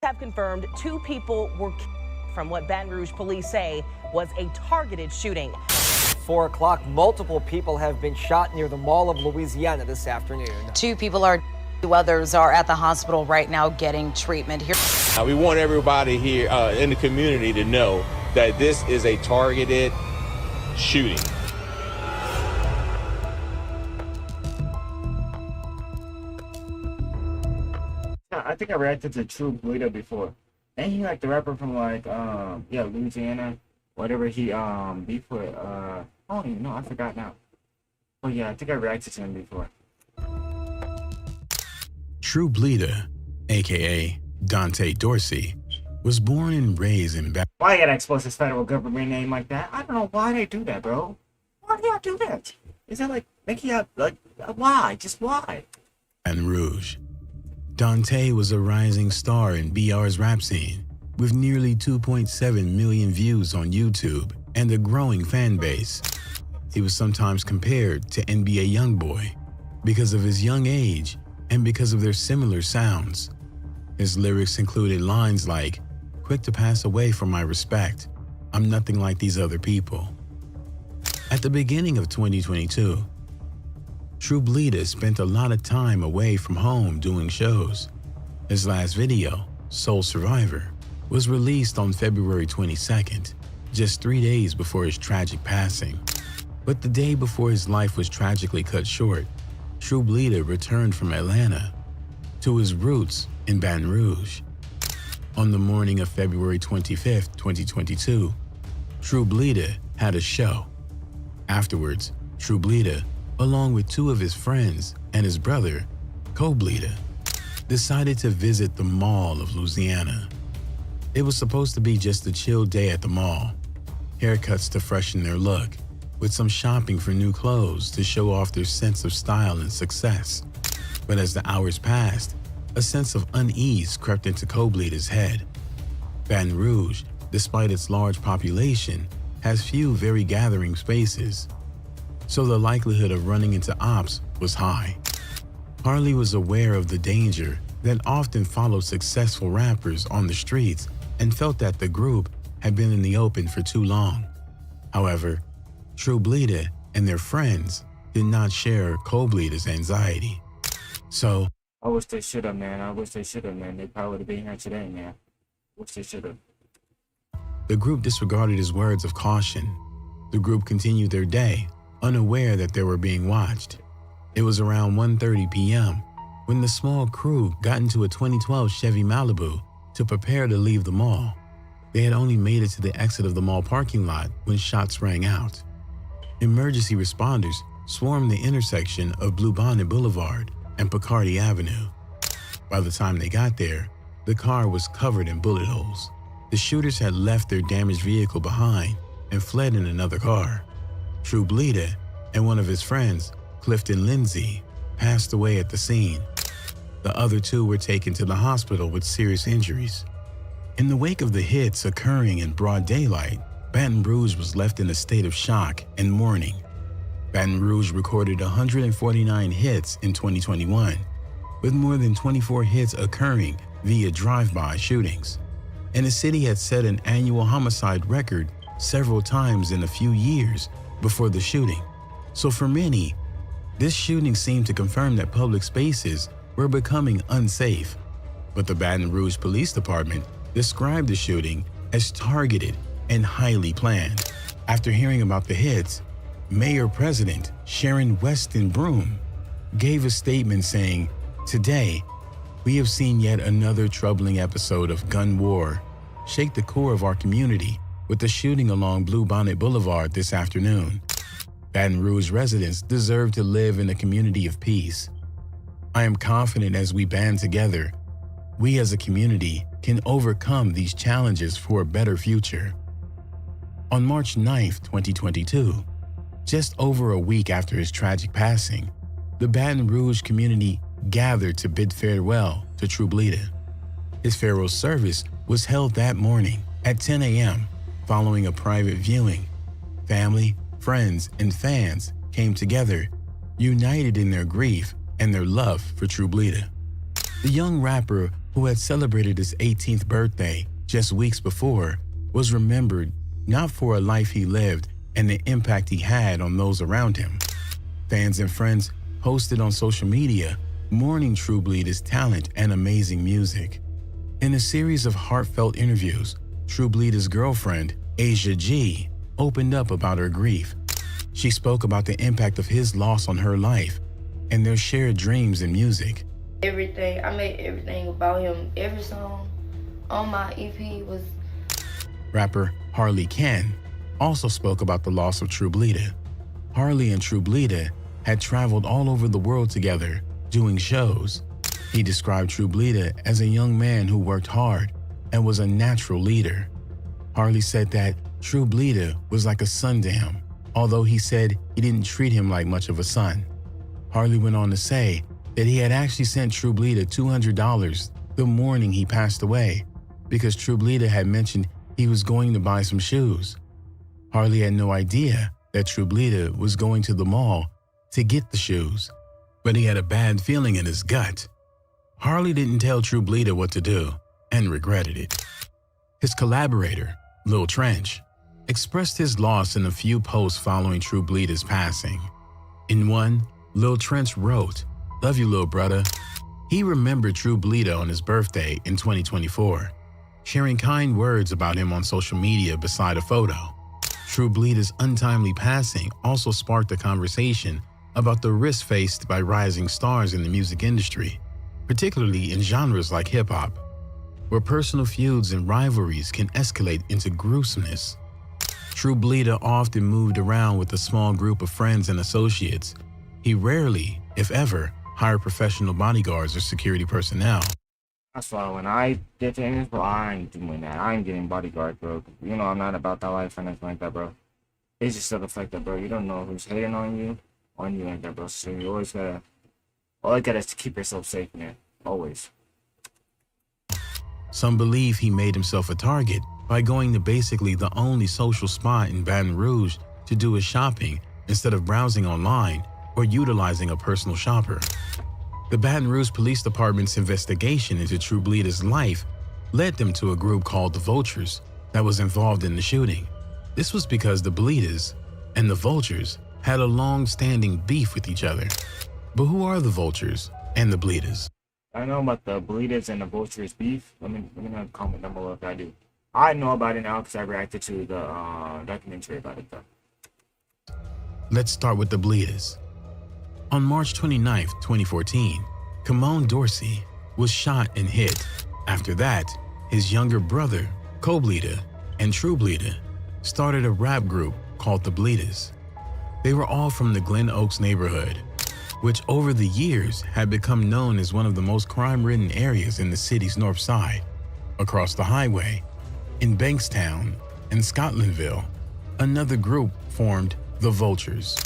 Have confirmed 2 people were killed from what Baton Rouge police say was a targeted shooting. 4 o'clock, multiple people have been shot near the Mall of Louisiana this afternoon. 2 people are, 2 others are at the hospital right now getting treatment here. We want everybody here in the community to know that this is a targeted shooting. I think I reacted to TrueBleeda before. Ain't he like the rapper from like Louisiana? Whatever he beef with I don't even know, I forgot now. But yeah, I think I reacted to him before. TrueBleeda, aka Dante Dorsey, was born and raised in Why you gotta expose his federal government name like that? I don't know why they do that, bro. Why do y'all do that? Is that like making out like why? Just why? Baton Rouge. Dante was a rising star in BR's rap scene, with nearly 2.7 million views on YouTube and a growing fan base. He was sometimes compared to NBA YoungBoy because of his young age and because of their similar sounds. His lyrics included lines like, "Quick to pass away for my respect, I'm nothing like these other people." At the beginning of 2022, TrueBleeda spent a lot of time away from home doing shows. His last video, Soul Survivor, was released on February 22nd, just 3 days before his tragic passing. But the day before his life was tragically cut short, TrueBleeda returned from Atlanta to his roots in Baton Rouge. On the morning of February 25th, 2022, TrueBleeda had a show. Afterwards, TrueBleeda, along with 2 of his friends and his brother, Co-Bleeda, decided to visit the Mall of Louisiana. It was supposed to be just a chill day at the mall, haircuts to freshen their look, with some shopping for new clothes to show off their sense of style and success. But as the hours passed, a sense of unease crept into Co-Bleeda's head. Baton Rouge, despite its large population, has few very gathering spaces, so the likelihood of running into ops was high. Harley was aware of the danger that often follows successful rappers on the streets and felt that the group had been in the open for too long. However, TrueBleeda and their friends did not share Co-Bleeda's anxiety. So, I wish they should have, man. I wish they should have, man. They probably would have been here today, man. Wish they should have. the group disregarded his words of caution. The group continued their day, unaware that they were being watched. It was around 1:30 p.m. when the small crew got into a 2012 Chevy Malibu to prepare to leave the mall. They had only made it to the exit of the mall parking lot when shots rang out. Emergency responders swarmed the intersection of Bluebonnet Boulevard and Picardy Avenue. By the time they got there, the car was covered in bullet holes. The shooters had left their damaged vehicle behind and fled in another car. TrueBleeda and one of his friends, Clifton Lindsay, passed away at the scene. The other two were taken to the hospital with serious injuries. In the wake of the hits occurring in broad daylight, Baton Rouge was left in a state of shock and mourning. Baton Rouge recorded 149 hits in 2021, with more than 24 hits occurring via drive-by shootings. And the city had set an annual homicide record several times in a few years before the shooting. So for many, this shooting seemed to confirm that public spaces were becoming unsafe. But the Baton Rouge Police Department described the shooting as targeted and highly planned. After hearing about the hits, Mayor-President Sharon Weston Broome gave a statement saying, "Today, we have seen yet another troubling episode of gun war shake the core of our community with the shooting along Bluebonnet Boulevard this afternoon. Baton Rouge residents deserve to live in a community of peace. I am confident as we band together, we as a community can overcome these challenges for a better future." On March 9th, 2022, just over a week after his tragic passing, the Baton Rouge community gathered to bid farewell to TrueBleeda. His farewell service was held that morning at 10 a.m. following a private viewing. Family, friends, and fans came together, united in their grief and their love for TrueBleeda. The young rapper who had celebrated his 18th birthday just weeks before, was remembered not for a life he lived and the impact he had on those around him. Fans and friends posted on social media mourning TrueBleeda's talent and amazing music. In a series of heartfelt interviews, TrueBleeda's girlfriend, Asia G, opened up about her grief. She spoke about the impact of his loss on her life and their shared dreams in music. Everything, I made everything about him. Every song on my EP was... Rapper Harley Ken also spoke about the loss of TrueBleeda. Harley and TrueBleeda had traveled all over the world together, doing shows. He described TrueBleeda as a young man who worked hard and was a natural leader. Harley said that TrueBleeda was like a son to him, although he said he didn't treat him like much of a son. Harley went on to say that he had actually sent TrueBleeda $200 the morning he passed away because TrueBleeda had mentioned he was going to buy some shoes. Harley had no idea that TrueBleeda was going to the mall to get the shoes, but he had a bad feeling in his gut. Harley didn't tell TrueBleeda what to do and regretted it. His collaborator, Lil Trench, expressed his loss in a few posts following TrueBleeda's passing. In one, Lil Trench wrote, "Love you, little brother." He remembered TrueBleeda on his birthday in 2024, sharing kind words about him on social media beside a photo. TrueBleeda's untimely passing also sparked a conversation about the risks faced by rising stars in the music industry, particularly in genres like hip-hop, where personal feuds and rivalries can escalate into gruesomeness. TrueBleeda often moved around with a small group of friends and associates. He rarely, if ever, hired professional bodyguards or security personnel. That's why when I did things, bro, I ain't doing that. I ain't getting bodyguard, bro. You know I'm not about that life or anything like that, bro. It's just the fact that, bro, you don't know who's hating on you like that, bro. So you always gotta, all you gotta is to keep yourself safe, man. Always. Some believe he made himself a target by going to basically the only social spot in Baton Rouge to do his shopping instead of browsing online or utilizing a personal shopper. The Baton Rouge Police Department's investigation into TrueBleeda's life led them to a group called the Vultures that was involved in the shooting. This was because the Bleedas and the Vultures had a long-standing beef with each other. But who are the Vultures and the Bleedas? I know about the Bleedas and the Vultures beef. Let me know comment down below if I do. I know about it now because I reacted to the documentary about it, though. Let's start with the Bleedas. On March 29, 2014, Kamon Dorsey was shot and hit. After that, his younger brother, Co-Bleeda, and TrueBleeda started a rap group called the Bleedas. They were all from the Glen Oaks neighborhood, which over the years had become known as one of the most crime-ridden areas in the city's north side. Across the highway, in Bankstown and Scotlandville, another group formed the Vultures.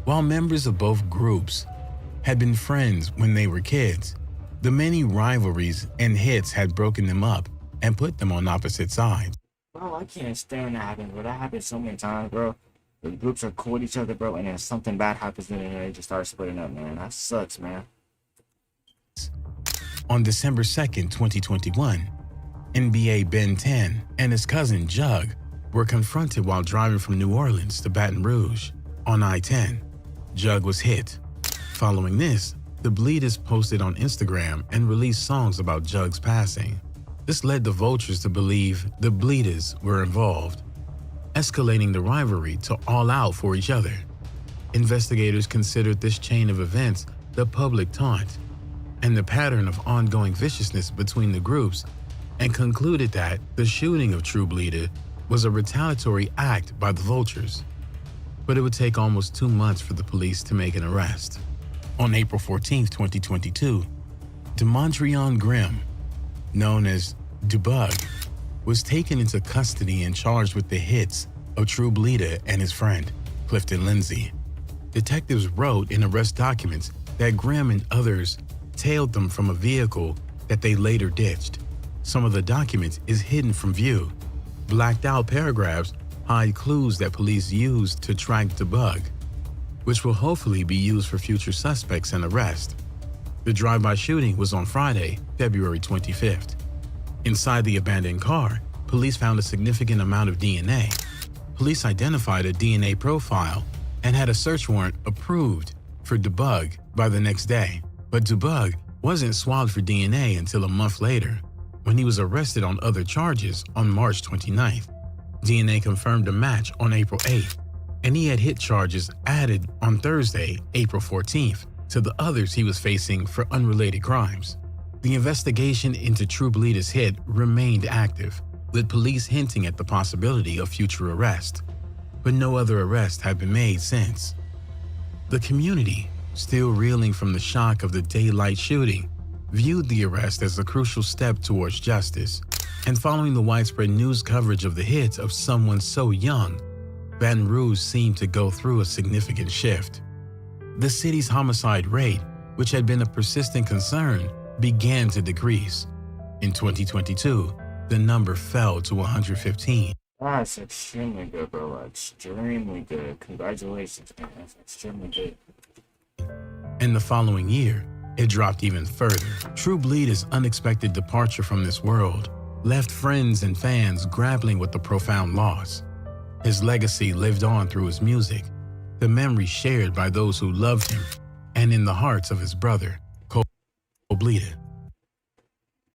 While members of both groups had been friends when they were kids, the many rivalries and hits had broken them up and put them on opposite sides. Bro, I can't stand that happen, bro. That happens so many times, bro. The groups are cool with each other, bro, and then something bad happens and then they just start splitting up, man. That sucks, man. On December 2nd, 2021, NBA Ben 10 and his cousin Jug were confronted while driving from New Orleans to Baton Rouge on I-10. Jug was hit. Following this, the Bleedas posted on Instagram and released songs about Jug's passing. This led the Vultures to believe the Bleedas were involved, escalating the rivalry to all out for each other. Investigators considered this chain of events the public taunt and the pattern of ongoing viciousness between the groups, and concluded that the shooting of TrueBleeda was a retaliatory act by the Vultures. But it would take almost 2 months for the police to make an arrest. On April 14, 2022, Demontrion Grimm, known as Dubug, was taken into custody and charged with the hits of TrueBleeda and his friend, Clifton Lindsay. Detectives wrote in arrest documents that Grimm and others tailed them from a vehicle that they later ditched. Some of the documents is hidden from view. Blacked out paragraphs hide clues that police used to track Dubug, which will hopefully be used for future suspects and arrest. The drive-by shooting was on Friday, February 25th. Inside the abandoned car, police found a significant amount of DNA. Police identified a DNA profile and had a search warrant approved for Debug by the next day. But Debug wasn't swabbed for DNA until a month later, when he was arrested on other charges on March 29th. DNA confirmed a match on April 8th, and he had hit charges added on Thursday, April 14th, to the others he was facing for unrelated crimes. The investigation into TrueBleeda's hit remained active, with police hinting at the possibility of future arrest, but no other arrests have been made since. The community, still reeling from the shock of the daylight shooting, viewed the arrest as a crucial step towards justice, and following the widespread news coverage of the hit of someone so young, Baton Rouge seemed to go through a significant shift. The city's homicide rate, which had been a persistent concern, began to decrease. In 2022, the number fell to 115. That's extremely good, bro. Extremely good. Congratulations, man. That's extremely good. And the following year, it dropped even further. TrueBleeda's unexpected departure from this world left friends and fans grappling with the profound loss. His legacy lived on through his music, the memories shared by those who loved him, and in the hearts of his brother, TrueBleeda.